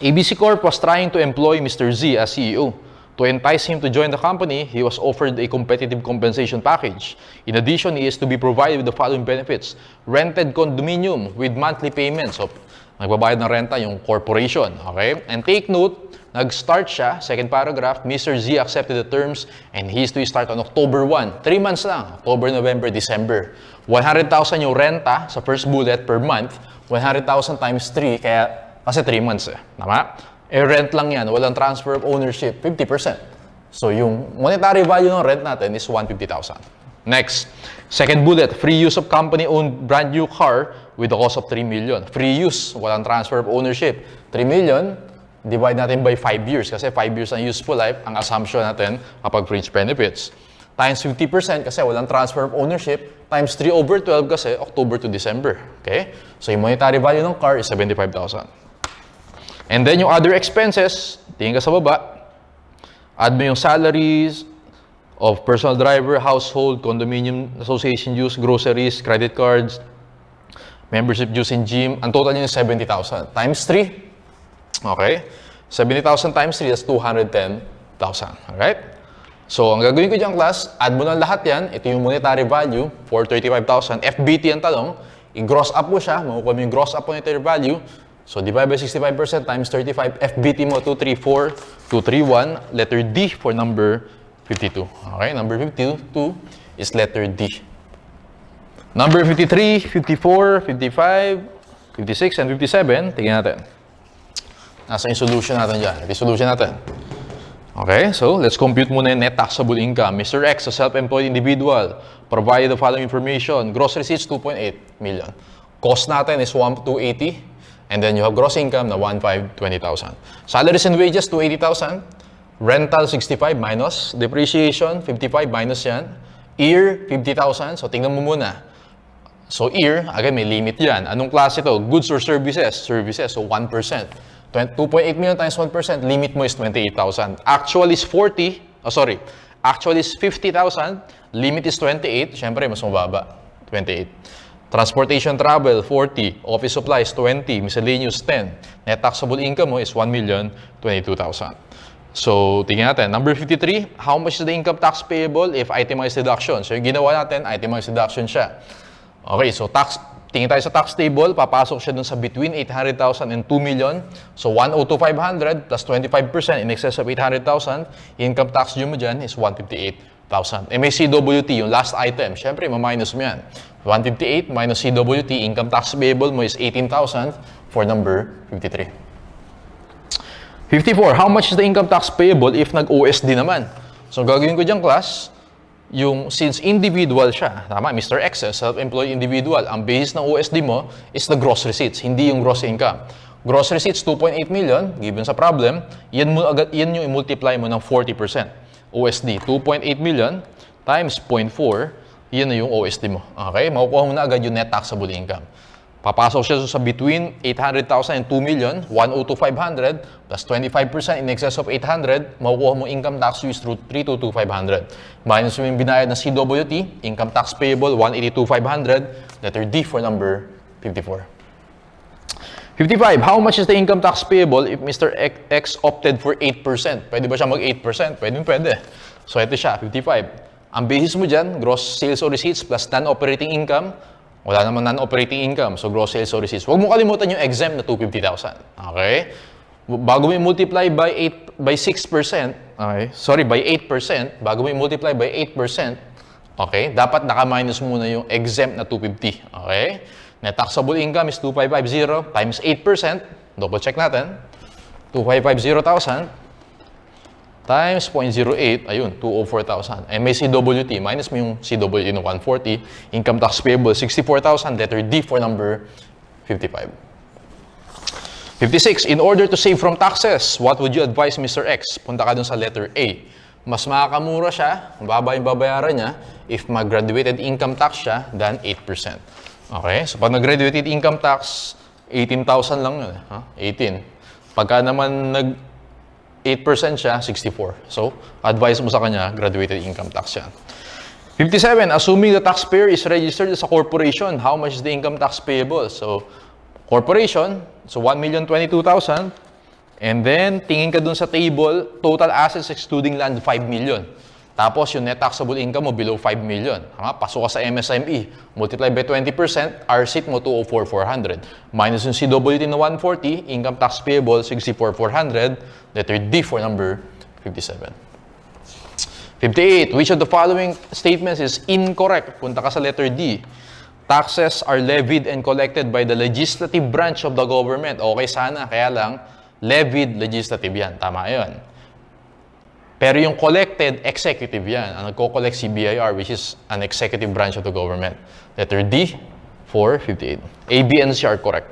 ABC Corp was trying to employ Mr. Z as CEO. To entice him to join the company, he was offered a competitive compensation package. In addition, he is to be provided with the following benefits. Rented condominium with monthly payments. So, nagbabayad ng renta yung corporation. Okay? And take note, nag-start siya, second paragraph, Mr. Z accepted the terms and he is to start on October 1. 3 months lang. October, November, December. 100,000 yung renta sa first bullet per month. 100,000 times 3, kasi 3 months Tama? Rent lang yan. Walang transfer of ownership. 50%. So, yung monetary value ng rent natin is 150,000. Next. Second bullet. Free use of company-owned brand new car with a cost of 3 million. Free use. Walang transfer of ownership. 3 million, divide natin by 5 years. Kasi 5 years ang useful life. Ang assumption natin kapag fringe benefits. Times 50% kasi walang transfer of ownership. Times 3 over 12 kasi October to December. Okay? So, yung monetary value ng car is 75,000. And then yung other expenses, tingin ka sa baba, add mo yung salaries of personal driver, household, condominium, association dues, groceries, credit cards, membership dues in gym. Ang total niya is 70,000. Times 3. Okay? 70,000 times 3, that's 210,000. Alright? So, ang gagawin ko dyan, class, add mo na lahat yan. Ito yung monetary value, 435,000. FBT ang talong. I-gross up mo siya. Makukuha mo yung gross up monetary value. So, divide by 65% times 35. FBT mo, 234, 231. Letter D for number 52. Okay, number 52 is letter D. Number 53, 54, 55, 56, and 57. Tingnan natin. Nasa yung solution natin dyan. Ito yung solution natin. Okay, so let's compute muna yung net taxable income. Mr. X, a self-employed individual, provided the following information. Gross receipts, 2.8 million. Cost natin is 280. And then you have gross income na 1,520,000. Salaries and wages, 280,000. Rental, 65 minus. Depreciation, 55 minus yan. Year, 50,000. So, tingnan mo muna. So, year, again, may limit yan. Anong klase ito? Goods or services? Services, so 1%. 2.8 million times 1%, limit mo is 28,000. Actual is 40, actual is 50,000, limit is 28, syempre mas mababa, 28. Transportation travel, 40. Office supplies, 20. Miscellaneous, 10. Net taxable income mo is 1,022,000. So, tingnan natin. Number 53, how much is the income tax payable if itemized deduction? So, yung ginawa natin, itemized deduction siya. Okay, so tingin tayo sa tax table, papasok siya dun sa between 800,000 and 2 million. So, 102,500 plus 25% in excess of 800,000. Income tax due mo dyan is 158,000. And may CWT, yung last item. Siyempre, ma-minus mo yan. 158 minus CWT, income tax payable mo is 18,000 for number 53. 54, how much is the income tax payable if nag-OSD naman? So, gagawin ko dyan, class, since individual siya, tama, Mr. X, self-employed individual, ang basis ng OSD mo is the gross receipts, hindi yung gross income. Gross receipts, 2.8 million, given sa problem, yan yung i-multiply mo ng 40%. OSD, 2.8 million times 0.4, yan na yung OSD mo. Okay? Makukuha mo na agad yung net taxable income. Papasok siya sa between 800,000 and 2 million, 102,500 plus 25% in excess of 800, makukuha mo income tax dues through 322,500. Minus yung binayad na CWT, income tax payable, 182,500, letter D for number 54. 55, how much is the income tax payable if Mr. X opted for 8%? Pwede ba siya mag 8%? Pwede. So, ito siya, 55. Ang basis mo dyan, gross sales or receipts plus non-operating income. Wala naman non-operating income, so gross sales or receipts. Huwag mo kalimutan yung exempt na 250,000. Okay? Bago mo multiply by 6%, okay? Sorry, by 8%, bago mo multiply by 8%, okay? Dapat naka-minus muna yung exempt na 250. Okay? Net taxable income is 2,550 times 8%. Double check natin. 2,550,000 times 0.08. Ayun, 204,000. And may CWT. Minus mo yung CWT ng 140. Income tax payable, 64,000. Letter D for number 55. 56. In order to save from taxes, what would you advise Mr. X? Punta ka dun sa letter A. Mas makakamura siya, baba yung babayaran niya, if mag-graduated income tax siya than 8%. Okay? So, pag nag-graduated income tax, 18,000 lang yun. 18. Pagka naman nag-8% siya, 64. So, advice mo sa kanya, graduated income tax yan. 57. Assuming the taxpayer is registered as a corporation, how much is the income tax payable? So, corporation, so 1,022,000. And then, tingin ka dun sa table, total assets excluding land, 5 million. Tapos, yung net taxable income mo below 5 million. Pasok ka sa MSME. Multiply by 20%, RCIT mo 204,400. Minus yung CWT na 140, income tax payable 64,400. Letter D for number 57. 58. Which of the following statements is incorrect? Punta ka sa letter D. Taxes are levied and collected by the legislative branch of the government. Okay sana, kaya lang, levied legislative yan. Tama yun. Pero yung collected, executive yan. Ang nagko-collect si BIR, which is an executive branch of the government. Letter D for 58. A, B, and C are correct.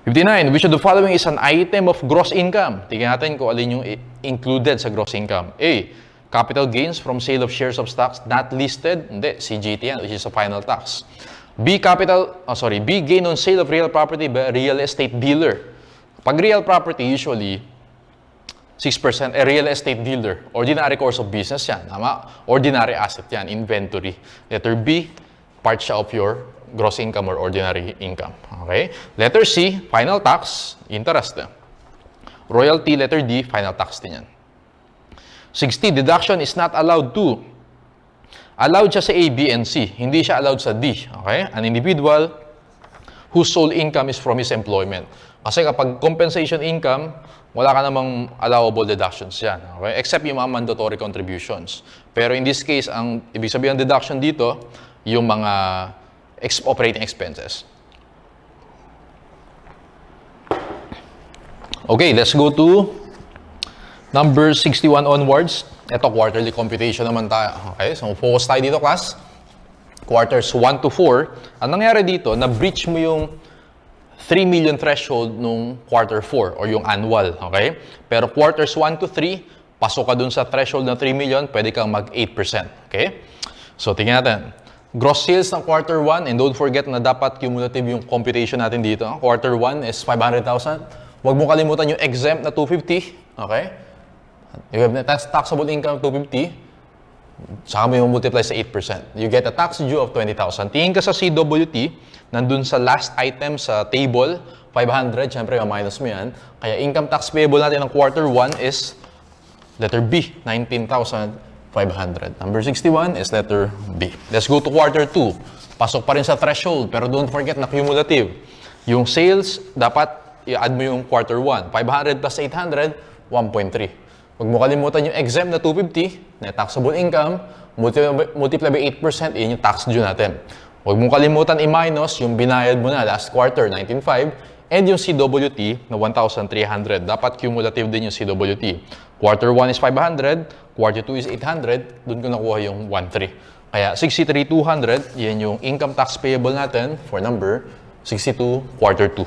59. Which of the following is an item of gross income? Tingnan natin kung alin yung included sa gross income. A, capital gains from sale of shares of stocks not listed. Hindi, CGT yan, which is a final tax. B, B, gain on sale of real property by a real estate dealer. Pag real property, usually, 6%, a real estate dealer. Ordinary course of business yan. Tama? Ordinary asset yan. Inventory. Letter B, part siya of your gross income or ordinary income. Okay? Letter C, final tax, interest. Royalty, letter D, final tax din yan. 60, deduction is not allowed to. Allowed siya sa A, B, and C. Hindi siya allowed sa D. Okay? An individual whose sole income is from his employment. Kasi kapag compensation income, wala ka namang allowable deductions yan. Okay? Except yung mga mandatory contributions. Pero in this case, ang ibig sabihin ng deduction dito, yung mga operating expenses. Okay, let's go to number 61 onwards. Ito, quarterly computation naman tayo. Okay, so focus tayo dito, class. Quarters 1 to 4. Ang nangyari dito, na-breach mo yung 3 million threshold nung quarter 4 or yung annual, okay? Pero quarters 1 to 3, pasok ka dun sa threshold na 3 million, pwede kang mag 8%, okay? So, tingnan natin. Gross sales ng quarter 1, and don't forget na dapat cumulative yung computation natin dito. Quarter 1 is 500,000. Huwag mo kalimutan yung exempt na 250, okay? You have net taxable income 250, saka mo yung multiply sa 8%. You get a tax due of 20,000. Tingin ka sa CWT, nandun sa last item sa table, 500, syempre minus mo yan. Kaya income tax payable natin ng quarter 1 is letter B, 19,500. Number 61 is letter B. Let's go to quarter 2. Pasok pa rin sa threshold, pero don't forget na cumulative. Yung sales, dapat i-add mo yung quarter 1. 500 plus 800, 1.3. Huwag mo kalimutan yung exempt na 250, net taxable income, multiply by 8%, yun yung tax due natin. Huwag mo kalimutan i-minus yung binayad mo na last quarter, 19.5, and yung CWT na 1,300. Dapat cumulative din yung CWT. Quarter 1 is 500, quarter 2 is 800, doon ko nakuha yung 1,300. Kaya 63,200, yan yung income tax payable natin for number 62, quarter 2.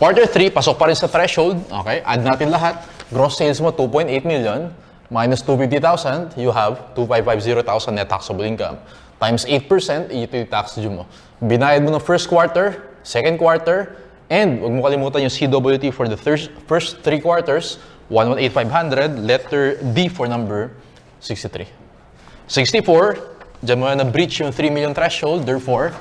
Quarter 3, pasok pa rin sa threshold. Okay, add natin lahat. Gross sales mo, 2.8 million. Minus 250,000, you have 2,550,000 net taxable income. Times 8%, ito yung tax due mo. Binayad mo ng first quarter, second quarter, and huwag mo kalimutan yung CWT for the first 3 quarters, 118,500, letter D for number 63. 64, dyan mo na breach yung 3 million threshold, therefore,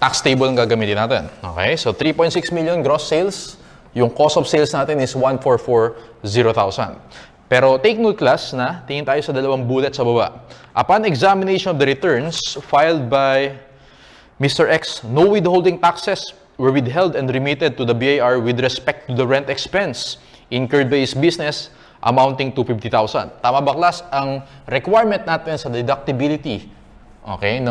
tax table ang gagamitin natin. Okay, so 3.6 million gross sales. Yung cost of sales natin is 1,440,000. Pero take note class na, tingin tayo sa dalawang bullet sa baba. Upon examination of the returns filed by Mr. X, no withholding taxes were withheld and remitted to the BIR with respect to the rent expense incurred by his business amounting to 50,000. Tama ba class? Ang requirement natin sa deductibility, okay,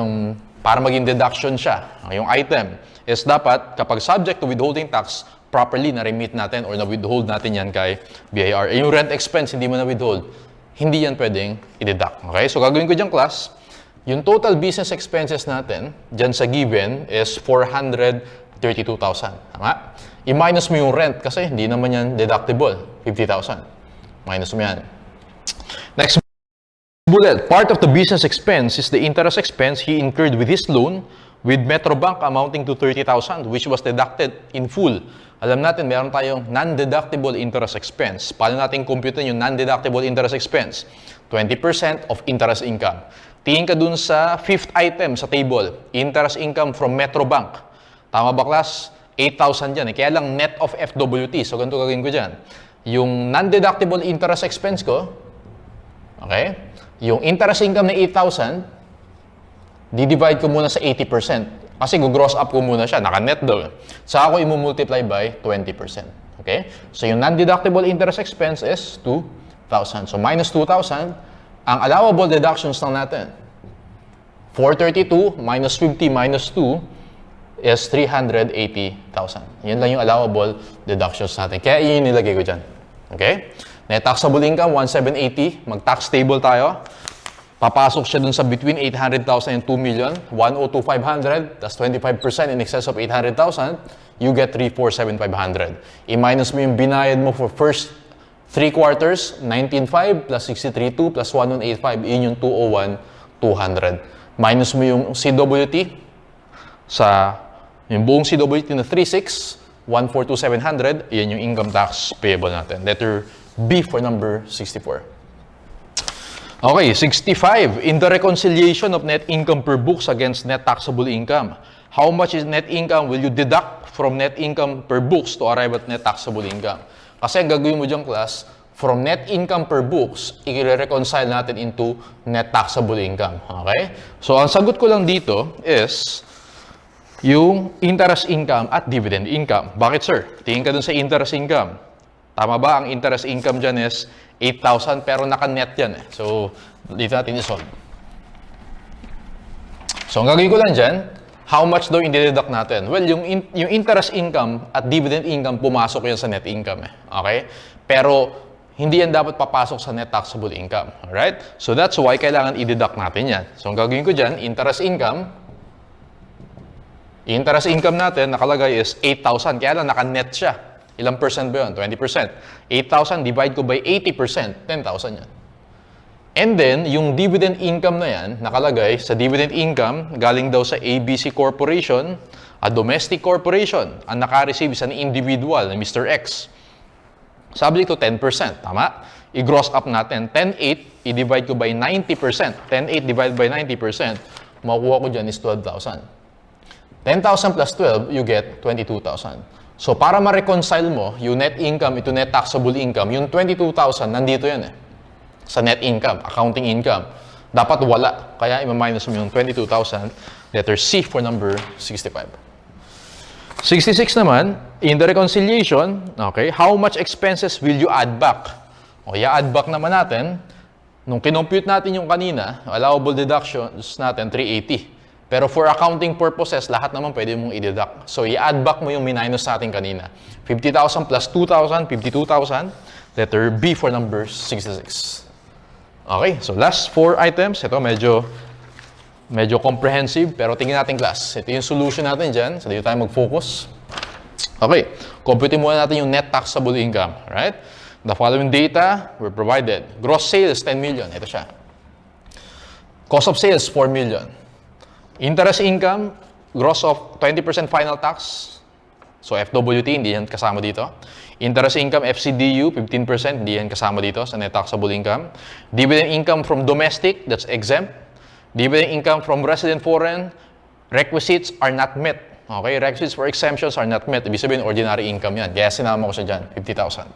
para maging deduction siya, yung item, is dapat kapag subject to withholding tax, properly na-remit natin or na-withhold natin yan kay BIR. Yung rent expense, hindi mo na-withhold, hindi yan pwedeng i-deduct. Okay? So gagawin ko dyan class, yung total business expenses natin, dyan sa given, is 432,000. Tama? I-minus mo yung rent kasi hindi naman yan deductible, 50,000. Minus mo yan. Next bullet, part of the business expense is the interest expense he incurred with his loan with Metrobank amounting to 30,000 which was deducted in full. Alam natin, meron tayong non-deductible interest expense. Paano natin computein yung non-deductible interest expense? 20% of interest income. Tingin ka dun sa fifth item sa table, interest income from Metrobank. Tama ba class? 8,000 dyan. Kaya lang net of FWT. So ganito gagawin ko dyan. Yung non-deductible interest expense ko, okay? Yung interest income na 8,000, di-divide ko muna sa 80%. Kasi gross up ko muna siya, naka-net daw. Saka ako i-multiply by 20%. Okay? So yung non-deductible interest expense is 2,000. So minus 2,000, ang allowable deductions lang natin. 432 minus 50 minus 2 is 380,000. Yun lang yung allowable deductions natin. Kaya yun nilagay ko dyan. Okay? Net taxable income, 1,780. Mag-tax table tayo. Papasok siya dun sa between 800,000 and 2 million. 102,500. That's 25% in excess of 800,000. You get 347,500. I-minus mo yung binayad mo for first 3 quarters. 19,500 plus 63,200 plus 1,185. Yun yung 201,200. Minus mo yung CWT sa yung buong CWT na 36, 142,700. Yan yung income tax payable natin. Letter B for number 64. Okay, 65. In the reconciliation of net income per books against net taxable income, how much is net income will you deduct from net income per books to arrive at net taxable income? Kasi ang gagawin mo dyan, class, from net income per books, i-reconcile natin into net taxable income. Okay? So, ang sagot ko lang dito is yung interest income at dividend income. Bakit, sir? Tingin ka dun sa interest income. Tama ba? Ang interest income dyan is 8,000 pero naka-net yan. So, dito natin i-solve. So, ang gagawin ko lang dyan, how much daw i-deduct natin? Well, yung interest income at dividend income, pumasok yan sa net income. Okay? Pero, hindi yan dapat papasok sa net taxable income. Alright? So, that's why kailangan i-deduct natin yan. So, ang gagawin ko dyan, interest income natin, nakalagay is 8,000. Kaya lang, naka-net siya. Ilang percent ba yun? 20%. 8,000 divide ko by 80%, 10,000 yan. And then, yung dividend income na yan, nakalagay sa dividend income, galing daw sa ABC Corporation, a domestic corporation. Ang naka-receive is an individual na Mr. X. Sabi dito 10%, tama? I-gross up natin. 10,800, i-divide ko by 90%. 10,800 divided by 90%, makukuha ko dyan is 12,000. 10,000 plus 12, you get 22,000. So, para ma-reconcile mo yung net income ito net taxable income, yung 22,000, nandito yan sa net income, accounting income. Dapat wala. Kaya i-minus mo yung 22,000. Letter C for number 65. 66 naman, in the reconciliation, okay, how much expenses will you add back O, i-add back naman natin, nung kinompute natin yung kanina, allowable deductions natin, 380. Pero for accounting purposes, lahat naman pwede mong i-deduct. So, i-add back mo yung minus natin kanina. 50,000 plus 2,000, 52,000. Letter B for number 66. Okay, so last 4 items. Ito medyo comprehensive, pero tingnan natin class. Ito yung solution natin dyan. So, dito tayo mag-focus. Okay, compute muna natin yung net taxable income. Right? The following data were provided. Gross sales, 10 million. Ito siya. Cost of sales, 4 million. Interest income, gross of 20% final tax. So, FWT, hindi yan kasama dito. Interest income, FCDU, 15%, hindi yan kasama dito sa net taxable income. Dividend income from domestic, that's exempt. Dividend income from resident foreign, requisites are not met. Okay, requisites for exemptions are not met. Ibig sabihin, ordinary income yan. Kaya sinama ko siya dyan, 50,000.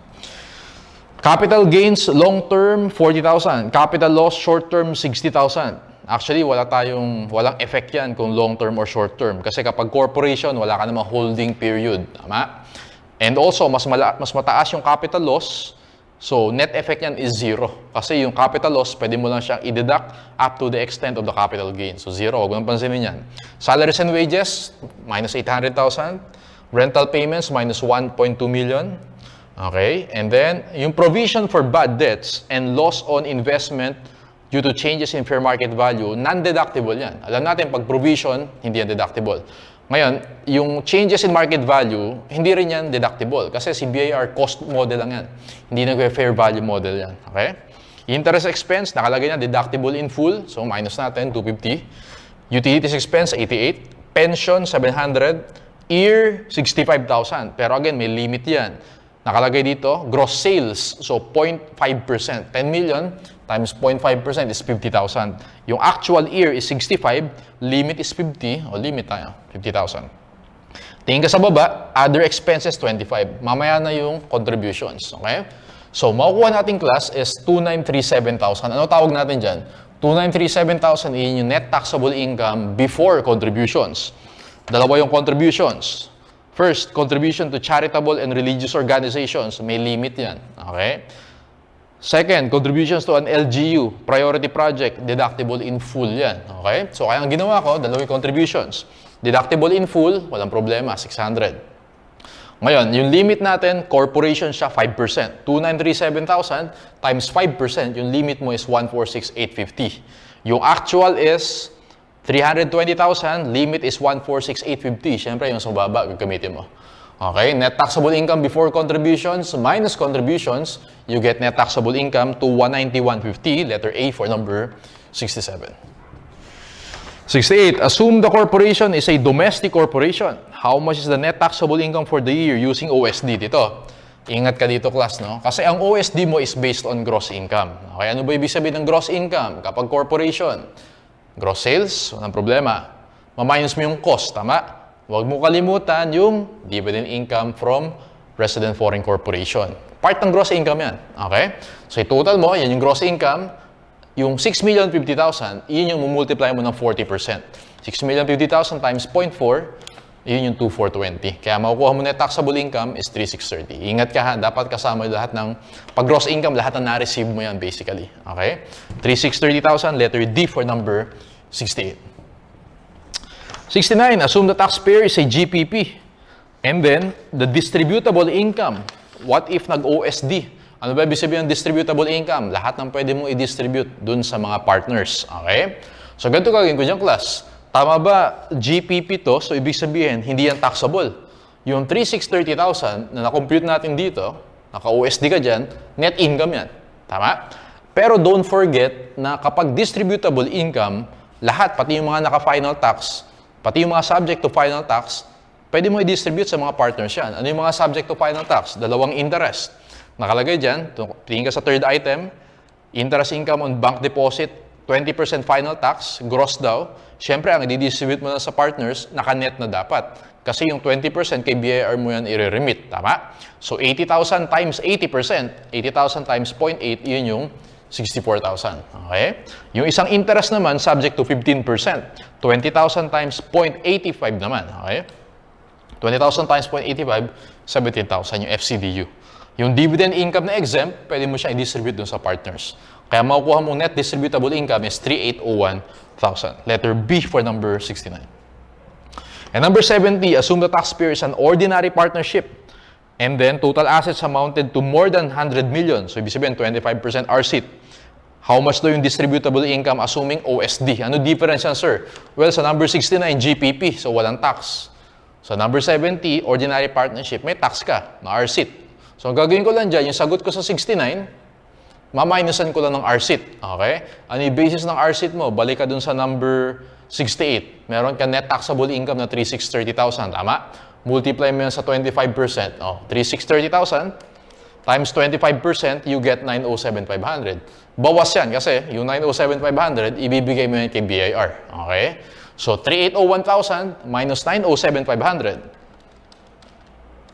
Capital gains, long-term, 40,000. Capital loss, short-term, 60,000. Actually, walang effect yan kung long-term or short-term. Kasi kapag corporation, wala ka namang holding period. Tama? And also, mas mataas yung capital loss. So, net effect yan is 0. Kasi yung capital loss, pwede mo lang siyang i-deduct up to the extent of the capital gain. So, 0. Huwag mo nang pansinin yan. Salaries and wages, minus 800,000. Rental payments, minus 1.2 million. Okay? And then, yung provision for bad debts and loss on investment due to changes in fair market value, non-deductible yan. Alam natin, pag provision, hindi yan deductible. Ngayon, yung changes in market value, hindi rin yan deductible. Kasi si BIR, cost model lang yan. Hindi nag-fair value model yan. Okay? Interest expense, nakalagay na deductible in full. So, minus natin, 250. Utilities expense, 88. Pension, 700. Year, 65,000. Pero again, may limit yan. Nakalagay dito, gross sales. So, 0.5%. 10 million times 0.5% is 50,000. Yung actual year is 65, limit is 50, o limit tayo, 50,000. Tingin ka sa baba, other expenses 25. Mamaya na yung contributions, okay? So, makukuha natin class is 2,937,000. Ano tawag natin dyan? 2,937,000 yun yung net taxable income before contributions. Dalawa yung contributions. First, contribution to charitable and religious organizations. May limit yan, okay? Second, contributions to an LGU, priority project, deductible in full yan. Okay? So, kaya ang ginawa ko, dalawang contributions. Deductible in full, walang problema, 600. Ngayon, yung limit natin, corporation siya, 5%. 2,937,000 times 5%, yung limit mo is 146,850. Yung actual is 320,000, limit is 146,850. Siyempre, yung sa baba, gagamitin mo. Okay, net taxable income before contributions minus contributions, you get net taxable income to 191,50, letter A for number 67. 68, assume the corporation is a domestic corporation. How much is the net taxable income for the year using OSD dito? Ingat ka dito, class, no? Kasi ang OSD mo is based on gross income. Okay, ano ba ibig sabihin ng gross income? Kapag corporation, gross sales, walang problema. Ma-minus mo yung cost, tama? Huwag mo kalimutan yung dividend income from resident foreign corporation. Part ng gross income yan. Okay? So, total mo, yan yung gross income. Yung 6,050,000, yun yung multiply mo ng 40%. 6,050,000 times 0.4, yun yung 2,420. Kaya makukuha mo na taxable income is 3,630. Ingat ka ha, dapat kasama lahat ng, pag gross income, lahat ng na-receive mo yan basically. Okay? 3,630,000, letter D for number 68. 69, assume the taxpayer is a GPP. And then, the distributable income. What if nag-OSD? Ano ba ibig sabihin ng distributable income? Lahat ng pwede mong i-distribute dun sa mga partners. Okay? So, ganito gagawin ko dyan, class. Tama ba, GPP to? So, ibig sabihin, hindi yan taxable. Yung 3,630,000 na na-compute natin dito, naka-OSD ka dyan, net income yan. Tama? Pero don't forget na kapag distributable income, lahat, pati yung mga naka-final tax, pati yung mga subject to final tax, pwede mo i-distribute sa mga partners yan. Ano yung mga subject to final tax? Dalawang interest. Nakalagay dyan, tingin ka sa third item, interest income on bank deposit, 20% final tax, gross daw. Siyempre, ang i-distribute mo na sa partners, naka-net na dapat. Kasi yung 20% kay BIR mo yan i-remit. Tama? So, 80,000 times 80%, 80,000 times 0.8, yun yung 64,000. Okay? Yung isang interest naman, subject to 15%. 20,000 times 0.85 naman. Okay? 20,000 times 0.85, 17,000 yung FCDU. Yung dividend income na exempt, pwede mo siya i-distribute dun sa partners. Kaya makukuha mo net distributable income is 3,801,000. Letter B for number 69. And number 70, assume the taxpayer is an ordinary partnership. And then total assets amounted to more than 100 million. So ibig sabihin 25% RSIT. How much daw yung distributable income assuming OSD? Ano difference yan, sir? Well, sa number 69, GPP. So walang tax. Sa number 70, ordinary partnership, may tax ka na RSIT. So, ang gagawin ko lang dyan, yung sagot ko sa 69, maminusan ko lang ng RSIT. Okay? Ano yung basis ng RSIT mo? Balik ka dun sa number 68. Meron ka net taxable income na 3,630,000. Tama? Multiply mo yan sa 25%. 3,630,000 times 25%, you get 907,500. Bawas yan kasi yung 907,500, ibibigay mo yan kay BIR. Okay? So, 3,801,000 minus 907,500.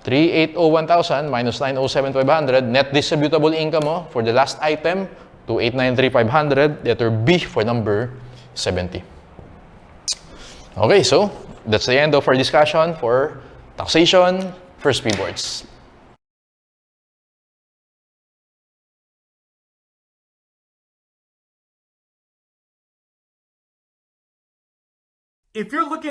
3,801,000 minus 907,500, net distributable income mo for the last item, 2,893,500, letter B for number 70. Okay, so that's the end of our discussion for taxation, first P boards. If you're looking